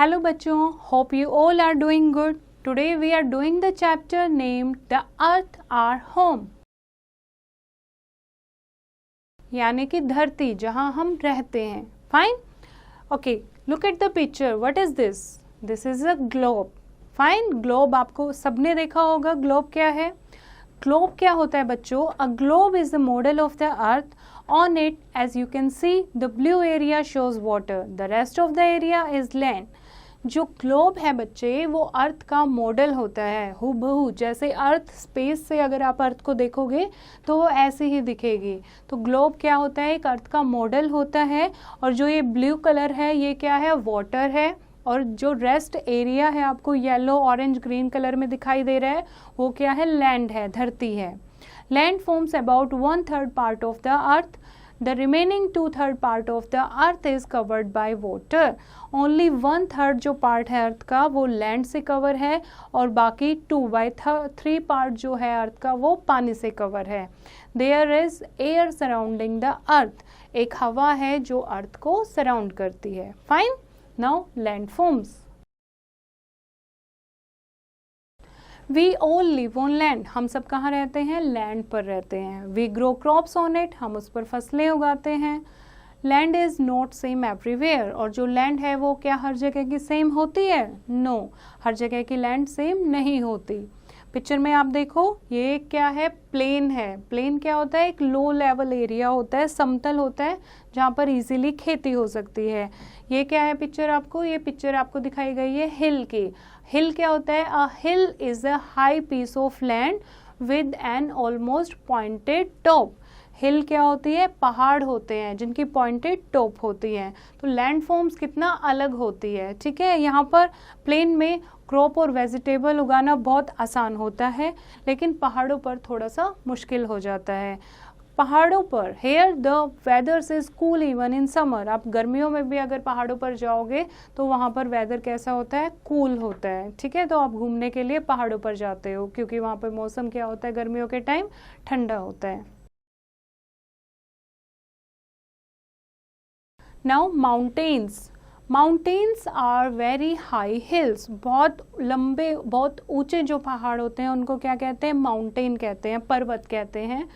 Hello बच्चों, hope you all are doing good. Today we are doing the chapter named The Earth Our Home. यानी कि धरती जहाँ हम रहते हैं. Fine? Okay, look at the picture. What is this? This is a globe. Fine? Globe आपको सबने देखा होगा. Globe क्या है? Globe क्या होता है बच्चों? A globe is the model of the earth. On it, as you can see, the blue area shows water. The rest of the area is land. जो ग्लोब है बच्चे वो अर्थ का मॉडल होता है, हूबहू जैसे अर्थ स्पेस से अगर आप अर्थ को देखोगे तो वो ऐसे ही दिखेगी. तो ग्लोब क्या होता है? एक अर्थ का मॉडल होता है. और जो ये ब्लू कलर है ये क्या है? वाटर है. और जो रेस्ट एरिया है आपको येलो ऑरेंज ग्रीन कलर में दिखाई दे रहा है वो क्या है? लैंड है, धरती है. Land forms about 1/3 part of the earth. The remaining 2/3 part of the earth is covered by water. Only 1/3 जो पार्ट है अर्थ का वो लैंड से कवर है और बाकी 2/3 पार्ट जो है अर्थ का वो पानी से कवर है. There is air surrounding the earth. एक हवा है जो अर्थ को सराउंड करती है. Fine? Now land forms. We all live on land. हम सब कहाँ रहते हैं? लैंड पर रहते हैं. We grow crops on it. हम उस पर फसलें उगाते हैं. Land is not same everywhere. और जो लैंड है वो क्या हर जगह की सेम होती है? नो, हर जगह की लैंड सेम नहीं होती. पिक्चर में आप देखो ये क्या है? प्लेन है. प्लेन क्या होता है? एक लो लेवल एरिया होता है, समतल होता है जहाँ पर इजीली खेती हो सकती है. ये क्या है पिक्चर आपको? ये पिक्चर आपको दिखाई गई है हिल की. हिल क्या होता है? A hill is a high piece of land with an almost pointed top. Hill क्या होती है? पहाड़ होते हैं जिनकी पॉइंटेड टॉप होती है. तो लैंड फॉर्म्स कितना अलग होती है. ठीक है, यहाँ पर प्लेन में क्रॉप और वेजिटेबल उगाना बहुत आसान होता है लेकिन पहाड़ों पर थोड़ा सा मुश्किल हो जाता है. पहाड़ों पर here the weathers is cool even in summer. आप गर्मियों में भी अगर पहाड़ों पर जाओगे तो वहाँ पर वेदर कैसा होता है? कूल होता है. ठीक है, तो आप घूमने के लिए पहाड़ों पर जाते हो क्योंकि वहाँ पर मौसम क्या होता है? गर्मियों के टाइम ठंडा होता है. Now mountains. Mountains are very high hills. बहुत लंबे बहुत ऊंचे जो पहाड़ होते हैं उनको क्या कहते हैं? माउंटेन कहते हैं, पर्वत कहते हैं.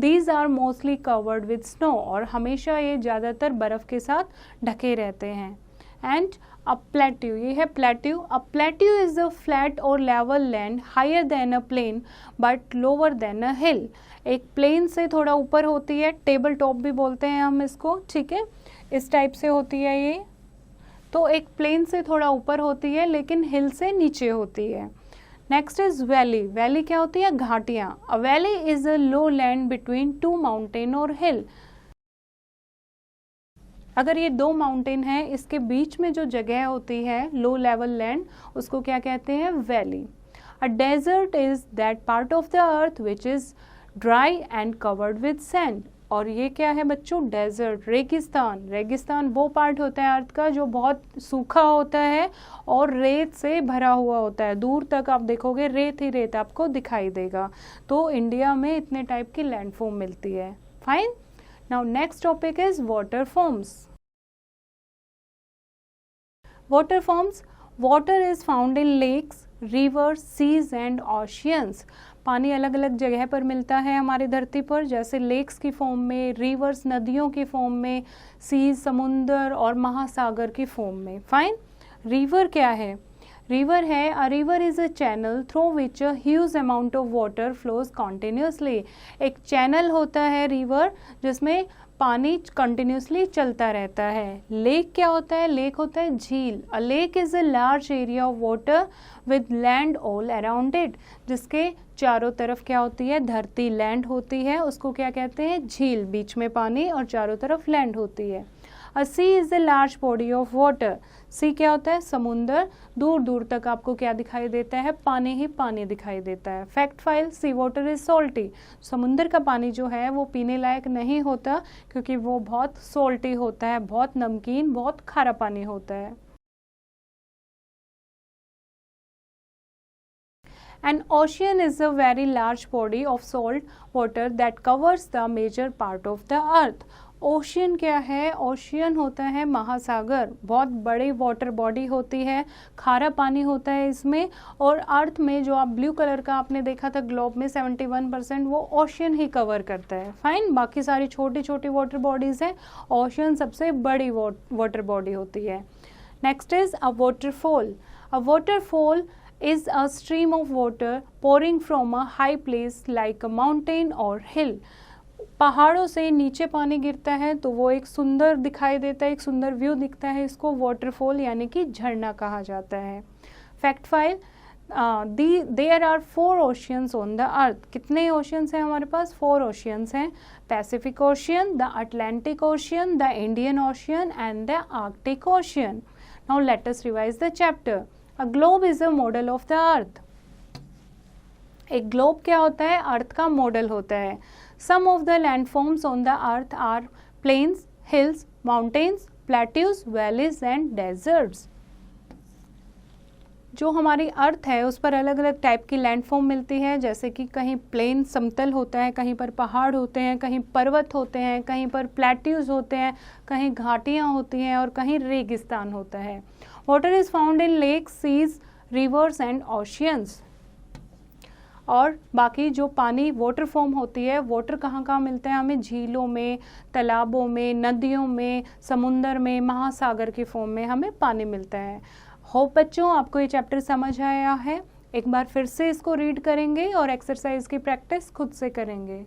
These are mostly covered with snow. और हमेशा ये ज़्यादातर बर्फ़ के साथ ढके रहते हैं. And a plateau, ये है plateau. A plateau is a flat or level land higher than a plain but lower than a hill. एक प्लेन से थोड़ा ऊपर होती है, टेबल टॉप भी बोलते हैं हम इसको. ठीक है, इस टाइप से होती है ये. तो एक प्लेन से थोड़ा ऊपर होती है लेकिन हिल से नीचे होती है. Next is valley. वैली क्या होती है? घाटियां. A valley is a low land between two mountain और हिल. अगर ये दो माउंटेन है इसके बीच में जो जगह होती है लो लेवल लैंड उसको क्या कहते हैं? Valley. A desert is that part of the earth which is dry and covered with sand. और ये क्या है बच्चों? डेजर्ट, रेगिस्तान. रेगिस्तान वो पार्ट होता है अर्थ का जो बहुत सूखा होता है और रेत से भरा हुआ होता है. दूर तक आप देखोगे रेत ही रेत आपको दिखाई देगा. तो इंडिया में इतने टाइप की लैंडफॉर्म मिलती है. Fine. Now next topic is water forms. Water forms. Water is found in lakes, rivers, seas and oceans. पानी अलग अलग जगह पर मिलता है हमारी धरती पर, जैसे लेक्स की फॉर्म में, रिवर्स नदियों की फॉर्म में, सीज समुंदर और महासागर की फॉर्म में. फाइन. रिवर क्या है? रिवर है a river is a channel through which a huge amount of water flows continuously. एक चैनल होता है रिवर जिसमें पानी कंटिन्यूसली चलता रहता है. लेक क्या होता है? लेक होता है झील. अ lake is a large area of water with land all around it. जिसके चारों तरफ क्या होती है? धरती, लैंड होती है. उसको क्या कहते हैं? झील. बीच में पानी और चारों तरफ लैंड होती है. A sea is a large body of water. Sea क्या होता है? समुंदर. दूर दूर तक आपको क्या दिखाई देता है? पानी ही पानी दिखाई देता है. Fact file. Sea water is salty. समुंदर का पानी जो है वो पीने लायक नहीं होता क्योंकि वो बहुत सॉल्टी होता है, बहुत नमकीन, बहुत खारा पानी होता है. An ocean is a very large body of salt water that covers the major part of the earth. Ocean क्या है? ओशियन होता है महासागर, बहुत बड़ी वाटर बॉडी होती है, खारा पानी होता है इसमें। और अर्थ में जो आप ब्लू कलर का आपने देखा था ग्लोब में 71% वो ओशियन ही कवर करता है। फाइन, बाकी सारी छोटी छोटी वाटर बॉडीज हैं, ओशियन सबसे बड़ी वाटर बॉडी होती है। Next is a waterfall. A waterfall is a stream of water pouring from a high place like a mountain or hill। पहाड़ों से नीचे पानी गिरता है तो वो एक सुंदर दिखाई देता है, एक सुंदर व्यू दिखता है, इसको वाटरफॉल यानी कि झरना कहा जाता है। Fact file, there are 4 oceans on the earth. कितने ओशियंस हैं हमारे पास? 4 ओशियंस हैं। Pacific Ocean, the Atlantic Ocean, the Indian Ocean and the Arctic Ocean. Now let us revise the chapter. A globe is a model of the earth। एक globe क्या होता है? अर्थ का मॉडल होता है। Some of the landforms on the earth are plains, hills, mountains, plateaus, valleys and deserts। जो हमारी अर्थ है उस पर अलग अलग टाइप की लैंडफॉर्म मिलती है, जैसे कि कहीं प्लेन समतल होता है, कहीं पर पहाड़ होते हैं, कहीं पर्वत होते हैं, कहीं पर प्लेट्यूज होते हैं, कहीं घाटियाँ होती हैं और कहीं रेगिस्तान होता है। Water is found in lakes, seas, rivers and oceans. और बाकी जो पानी वाटर फॉर्म होती है, वाटर कहाँ कहाँ मिलते हैं हमें? झीलों में, तालाबों में, नदियों में, समुंदर में, महासागर के फॉर्म में हमें पानी मिलता है। होप बच्चों आपको ये चैप्टर समझ आया है। एक बार फिर से इसको रीड करेंगे और एक्सरसाइज की प्रैक्टिस खुद से करेंगे।